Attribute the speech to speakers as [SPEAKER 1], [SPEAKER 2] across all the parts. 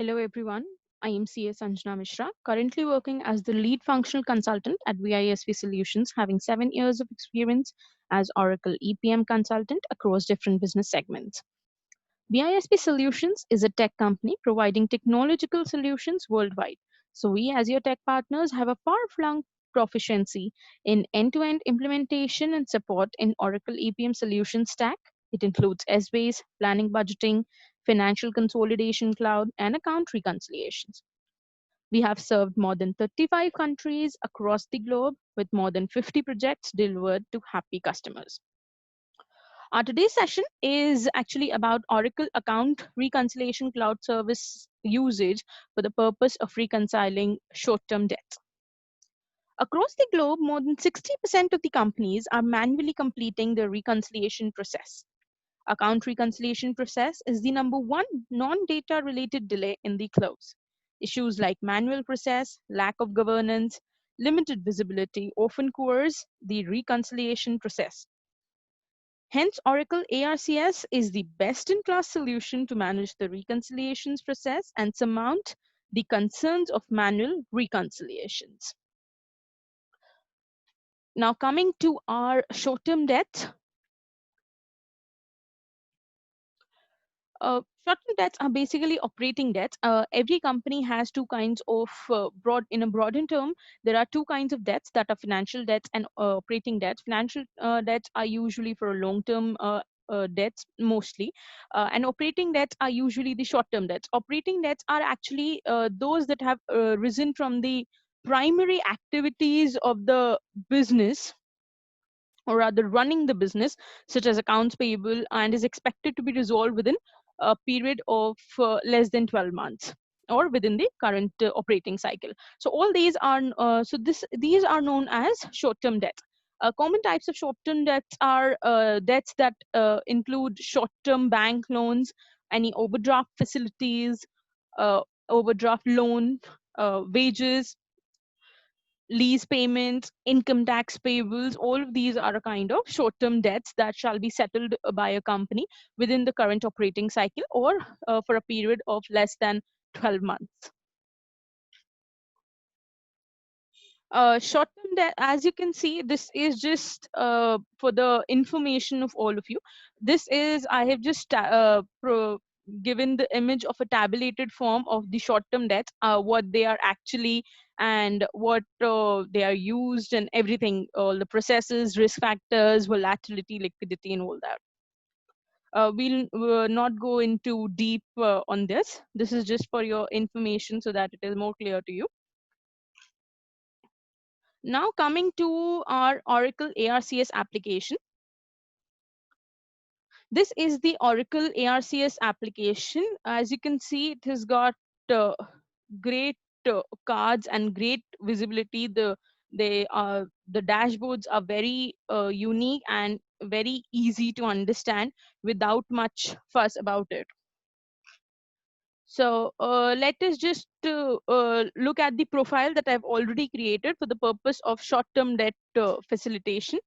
[SPEAKER 1] Hello everyone, I am CA Sanjana Mishra, currently working as the lead functional consultant at VISP Solutions, having 7 years of experience as Oracle EPM consultant across different business segments. VISP Solutions is a tech company providing technological solutions worldwide. So we as your tech partners have a far-flung proficiency in end-to-end implementation and support in Oracle EPM solution stack. It includes S-Base, planning budgeting, financial consolidation cloud, and account reconciliations. We have served more than 35 countries across the globe with more than 50 projects delivered to happy customers. Our today's session is actually about Oracle Account Reconciliation Cloud Service usage for the purpose of reconciling short-term debts. Across the globe, more than 60% of the companies are manually completing the reconciliation process. Account reconciliation process is the number one non-data related delay in the close. Issues like manual process, lack of governance, limited visibility often coerce the reconciliation process. Hence, Oracle ARCS is the best-in-class solution to manage the reconciliations process and surmount the concerns of manual reconciliations. Now, coming to our short-term debt. Short-term debts are basically operating debts. Every company has two kinds of in a broadened term. There are two kinds of debts that are financial debts and operating debts. Financial debts are usually for long-term debts mostly, and operating debts are usually the short-term debts. Operating debts are actually those that have risen from the primary activities of the business, or rather running the business, such as accounts payable, and is expected to be resolved within a period of less than 12 months or within the current operating cycle. So all these are these are known as short-term debt. Common types of short-term debts are debts that include short-term bank loans, any overdraft facilities, overdraft loan, wages, lease payments, income tax payables. All of these are a kind of short-term debts that shall be settled by a company within the current operating cycle or for a period of less than 12 months. Short-term debt, as you can see, this is just for the information of all of you. This is, I have just given the image of a tabulated form of the short-term debts, what they are actually and what they are used and everything, all the processes, risk factors, volatility, liquidity, and all that. We'll not go into deep on this. This is just for your information so that it is more clear to you. Now coming to our Oracle ARCS application. This is the Oracle ARCS application. As you can see, it has got great cards and great visibility. The dashboards are very unique and very easy to understand without much fuss about it. So let us just look at the profile that I've already created for the purpose of short-term debt facilitation.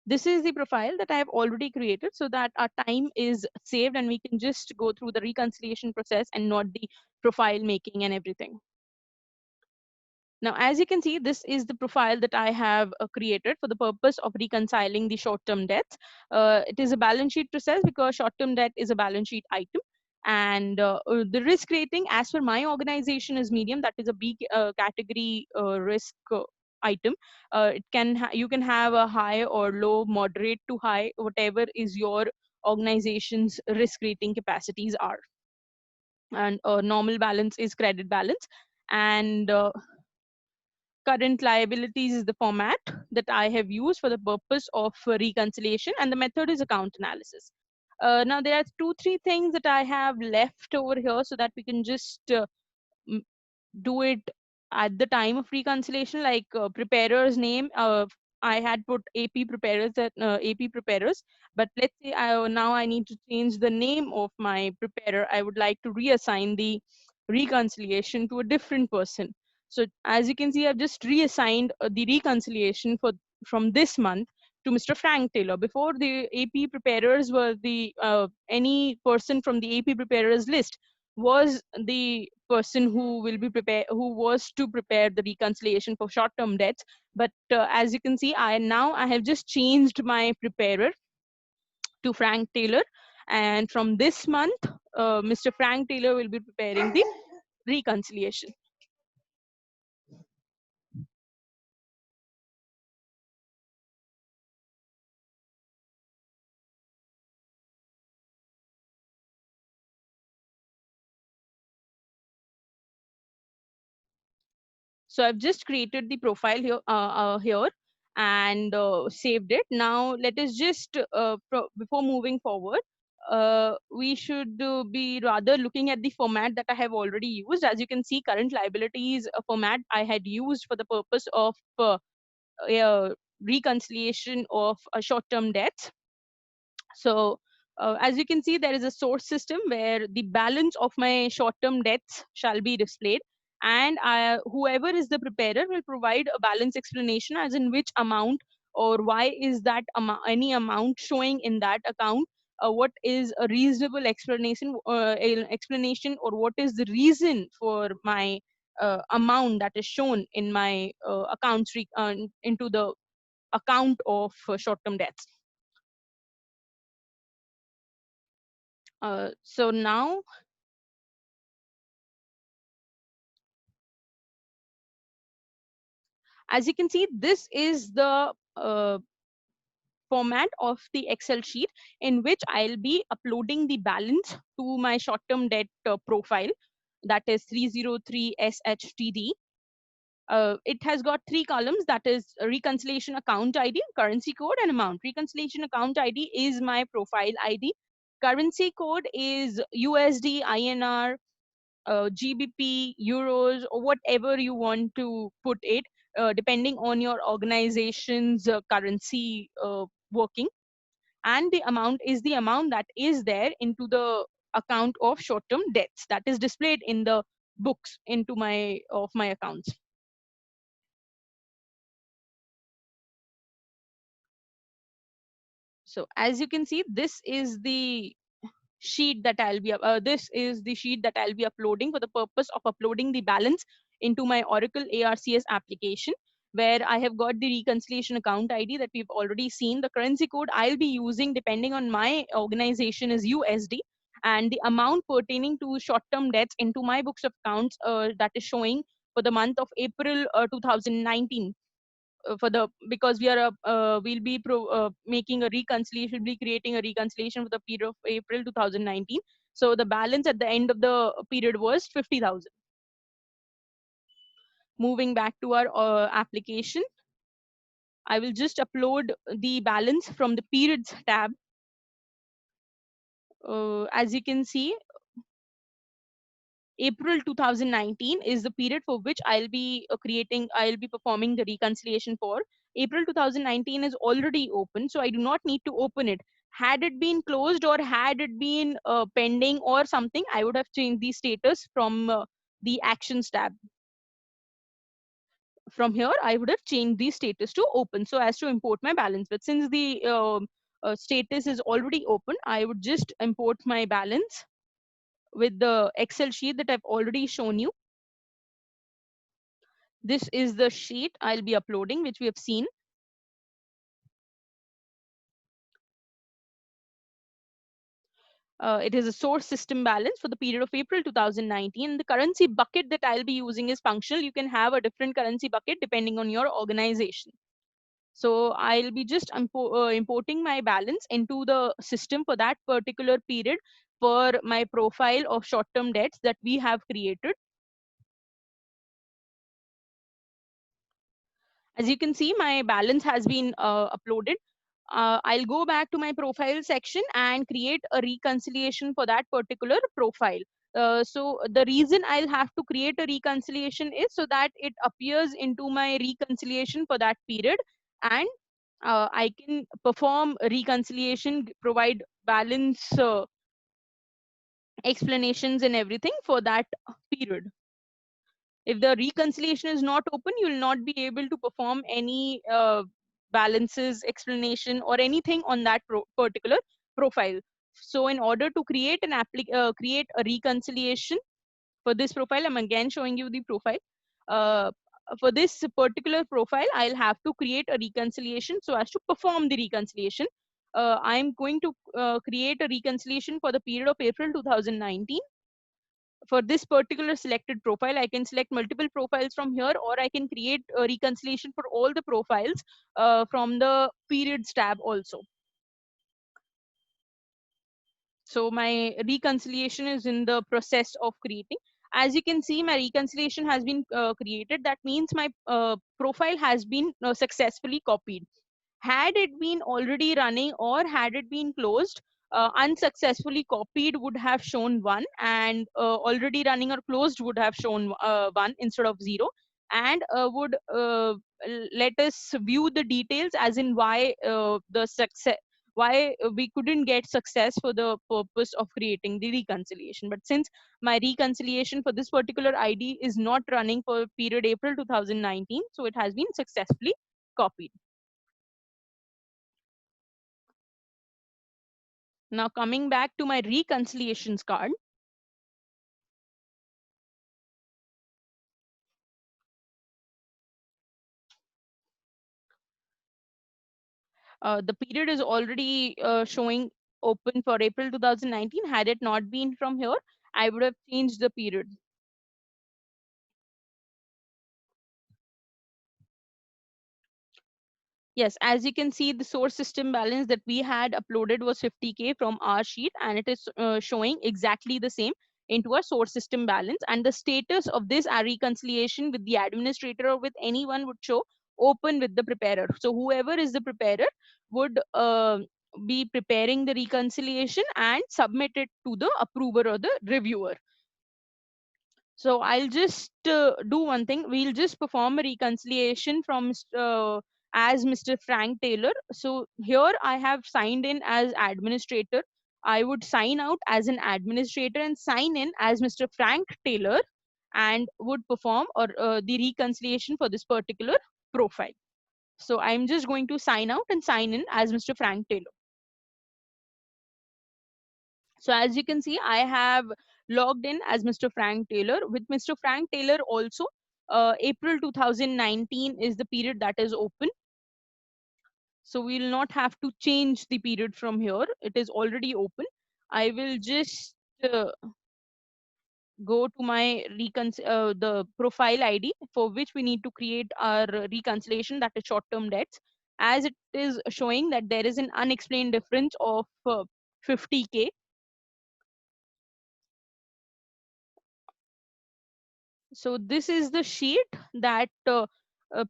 [SPEAKER 1] This is the profile that I have already created so that our time is saved and we can just go through the reconciliation process and not the profile making and everything. Now, as you can see, this is the profile that I have created for the purpose of reconciling the short-term debts. It is a balance sheet process because short-term debt is a balance sheet item. And the risk rating, as per my organization, is medium. That is a B category risk item. It can you can have a high or low, moderate to high, whatever is your organization's risk rating capacities are. And normal balance is credit balance, and current liabilities is the format that I have used for the purpose of reconciliation, and the method is account analysis. Now there are 2-3 things that I have left over here so that we can just do it at the time of reconciliation, like preparer's name. I had put AP preparers, AP preparers, but let's say now I need to change the name of my preparer. I would like to reassign the reconciliation to a different person. So as you can see, I've just reassigned the reconciliation from this month to Mr. Frank Taylor. Before, the AP preparers were the any person from the AP preparers list was the person who will be who was to prepare the reconciliation for short-term debts. But as you can see, I have just changed my preparer to Frank Taylor, and from this month, Mr. Frank Taylor will be preparing the reconciliation. So I've just created the profile here and saved it. Now let us just, before moving forward, we should be rather looking at the format that I have already used. As you can see, current liabilities format I had used for the purpose of reconciliation of short-term debts. So as you can see, there is a source system where the balance of my short-term debts shall be displayed, and whoever is the preparer will provide a balance explanation as in which amount or why is that any amount showing in that account, what is a reasonable explanation or what is the reason for my amount that is shown in my accounts into the account of short-term debts. So now, as you can see, this is the format of the Excel sheet in which I'll be uploading the balance to my short-term debt profile, that is 303 SHTD. It has got three columns, that is reconciliation account ID, currency code, and amount. Reconciliation account ID is my profile ID. Currency code is USD, INR, GBP, euros, or whatever you want to put it, depending on your organization's currency working. And the amount is the amount that is there into the account of short-term debts that is displayed in the books into my accounts. So as you can see, this is the sheet that this is the sheet that I'll be uploading for the purpose of uploading the balance into my Oracle ARCS application, where I have got the reconciliation account ID that we've already seen. The currency code I'll be using depending on my organization is USD, and the amount pertaining to short-term debts into my books of accounts that is showing for the month of April 2019. For the because we are we'll be making a reconciliation, we'll be creating a reconciliation for the period of April 2019. So the balance at the end of the period was 50,000. Moving back to our application, I will just upload the balance from the periods tab. As you can see, April 2019 is the period for which I'll be performing the reconciliation for. April 2019 is already open, so I do not need to open it. Had it been closed or had it been pending or something, I would have changed the status from the actions tab. From here, I would have changed the status to open so as to import my balance. But since the status is already open, I would just import my balance with the Excel sheet that I've already shown you. This is the sheet I'll be uploading, which we have seen. It is a source system balance for the period of April 2019. The currency bucket that I'll be using is functional. You can have a different currency bucket depending on your organization. So I'll be just importing my balance into the system for that particular period for my profile of short-term debts that we have created. As you can see, my balance has been uploaded. I'll go back to my profile section and create a reconciliation for that particular profile. So the reason I'll have to create a reconciliation is so that it appears into my reconciliation for that period, and I can perform a reconciliation, provide balance explanations and everything for that period. If the reconciliation is not open, you will not be able to perform any balances, explanation, or anything on that particular profile. So in order to create create a reconciliation for this profile, I'm again showing you the profile. Uh, for this particular profile, I'll have to create a reconciliation. So as to perform the reconciliation, I'm going to create a reconciliation for the period of April 2019. For this particular selected profile, I can select multiple profiles from here, or I can create a reconciliation for all the profiles from the periods tab also. So my reconciliation is in the process of creating. As you can see, my reconciliation has been created. That means my profile has been successfully copied. Had it been already running or had it been closed, unsuccessfully copied would have shown 1, and already running or closed would have shown 1 instead of 0, and would let us view the details as in why we couldn't get success for the purpose of creating the reconciliation. But since my reconciliation for this particular ID is not running for period April 2019, so it has been successfully copied. Now coming back to my reconciliations card, the period is already showing open for April 2019. Had it not been from here, I would have changed the period. Yes, as you can see, the source system balance that we had uploaded was 50K from our sheet, and it is showing exactly the same into our source system balance. And the status of this reconciliation with the administrator or with anyone would show open with the preparer. So whoever is the preparer would be preparing the reconciliation and submit it to the approver or the reviewer. So I'll just do one thing. We'll just perform a reconciliation from as Mr. Frank Taylor. So here I have signed in as administrator. I would sign out as an administrator and sign in as Mr. Frank Taylor, and would perform or the reconciliation for this particular profile. So I'm just going to sign out and sign in as Mr. Frank Taylor. So as you can see, I have logged in as Mr. Frank Taylor. With Mr. Frank Taylor also, April 2019 is the period that is open. So we'll not have to change the period from here. It is already open. I will just go to my the profile ID for which we need to create our reconciliation, that is short-term debts. As it is showing that there is an unexplained difference of 50K. So this is the sheet that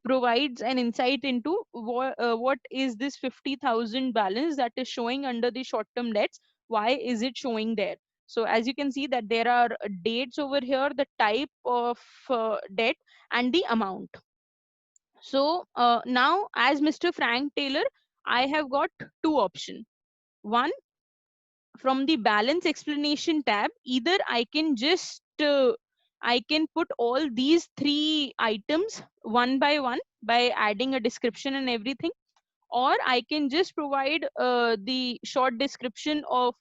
[SPEAKER 1] provides an insight into what is this 50,000 balance that is showing under the short-term debts. Why is it showing there? So as you can see that there are dates over here, the type of debt and the amount. So now as Mr. Frank Taylor, I have got two options. One, from the balance explanation tab, either I can just I can put all these three items one by one by adding a description and everything, or I can just provide the short description of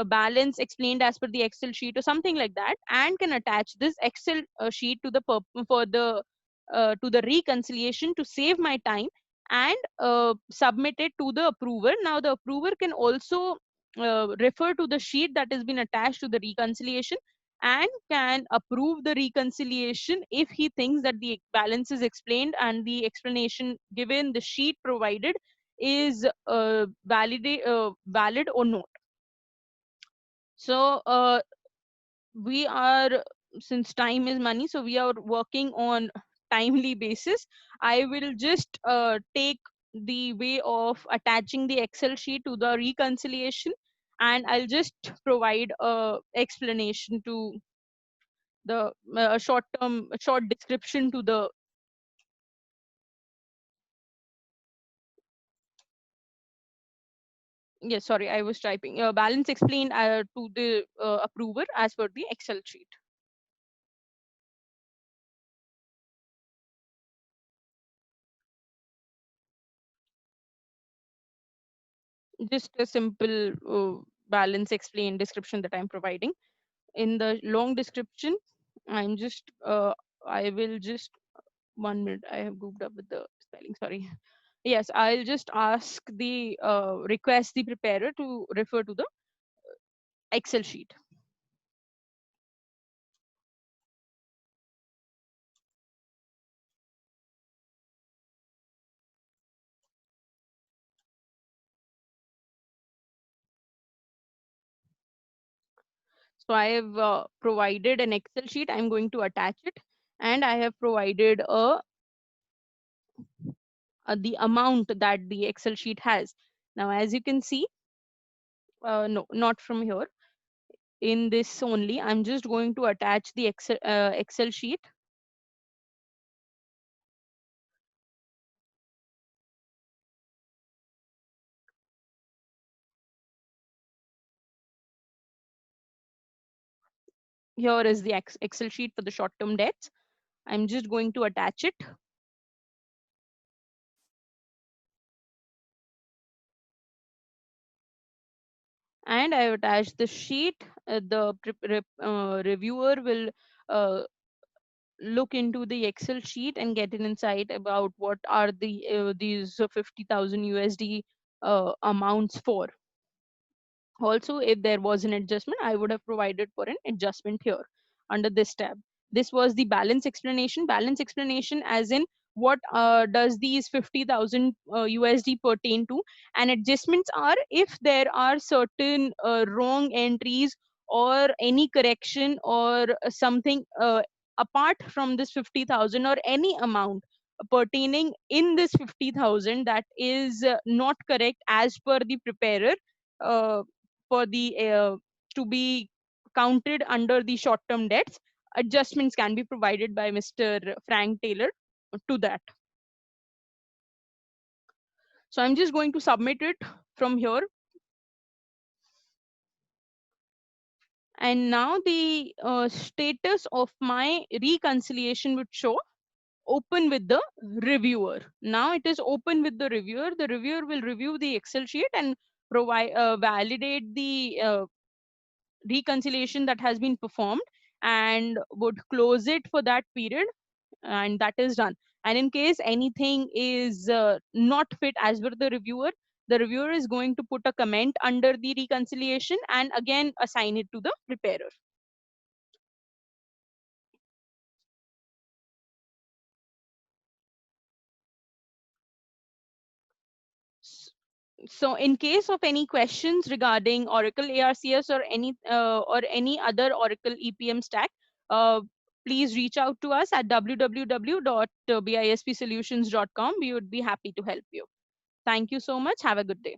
[SPEAKER 1] balance explained as per the Excel sheet or something like that, and can attach this Excel sheet to the for the to the reconciliation to save my time, and submit it to the approver. Now the approver can also refer to the sheet that has been attached to the reconciliation and can approve the reconciliation if he thinks that the balance is explained and the explanation given, the sheet provided, is valid or not. So we are, since time is money, so we are working on timely basis. I will just take the way of attaching the Excel sheet to the reconciliation, and I'll just provide a explanation to the short description to the. Yes, sorry, I was typing. Balance explained to the approver as per the Excel sheet. Just a simple balance explain description that I'm providing. In the long description, I'm just I will just 1 minute. I have goofed up with the spelling. Sorry. Yes, I'll just ask the request the preparer to refer to the Excel sheet. So I have provided an Excel sheet. I'm going to attach it, and I have provided the amount that the Excel sheet has. Now, as you can see, no, not from here. In this only, I'm just going to attach the Excel sheet. Here is the Excel sheet for the short-term debts. I'm just going to attach it. And I have attached the sheet. The reviewer will look into the Excel sheet and get an insight about what are these 50,000 USD amounts for. Also, if there was an adjustment, I would have provided for an adjustment here under this tab. This was the balance explanation. Balance explanation as in what does these 50,000 USD pertain to, and adjustments are if there are certain wrong entries or any correction or something apart from this 50,000 or any amount pertaining in this 50,000 that is not correct as per the preparer, uh, for the to be counted under the short term debts. Adjustments can be provided by Mr. Frank Taylor to that. So I'm just going to submit it from here. And now the status of my reconciliation would show open with the reviewer. Now it is open with the reviewer. The reviewer will review the Excel sheet and provide validate the reconciliation that has been performed and would close it for that period, and that is done. And in case anything is not fit as per the reviewer is going to put a comment under the reconciliation and again assign it to the preparer. So in case of any questions regarding Oracle ARCS or any other Oracle EPM stack, uh, please reach out to us at www.bispsolutions.com. We would be happy to help you. Thank you so much. Have a good day.